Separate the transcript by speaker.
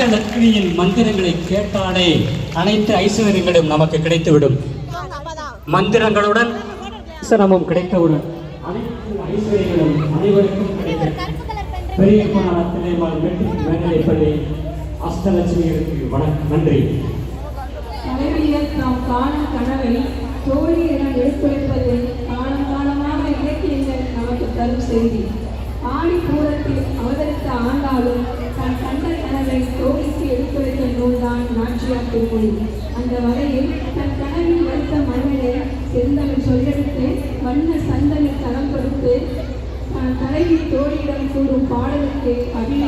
Speaker 1: அஷ்டலட்சுமியின் மந்திரங்களை கேட்டாலே அனைத்து ஐஸ்வர்யங்களும் நமக்கு கிடைத்துவிடும். மந்திரங்களுடன் சனமும் கிடைத்தவுடன் அனைத்து ஐஸ்வர்யங்களும் அனைவருக்கும் கிடைக்கும். பெரிய புராணத்திலேமால் வெற்றி மேல்நிலைப்பள்ளி அஷ்டலட்சுமிகளுக்கு வணக்கம், நன்றி.
Speaker 2: நாம் காணும் கனவை தோழி என எடுத்துரைப்பது காலம் காலமாக இலக்கியங்கள் நமக்கு தரும் செய்தி. ஆடிப்பூரத்தில் அவதரித்த ஆண்டாலும் தன் கண்ட கனவை தோழிக்கு எடுத்துரைத்த நூல்தான் நாச்சியார் திருமொழி. அந்த வகையில் தன் கனவில் வருத்த மன்னனை செந்தமிழ் சொல்லெடுத்து வண்ண சந்தனில் தரம் கொடுத்து தலைவி தோழியிடம் கூறும் பாடலுக்கு அபிநய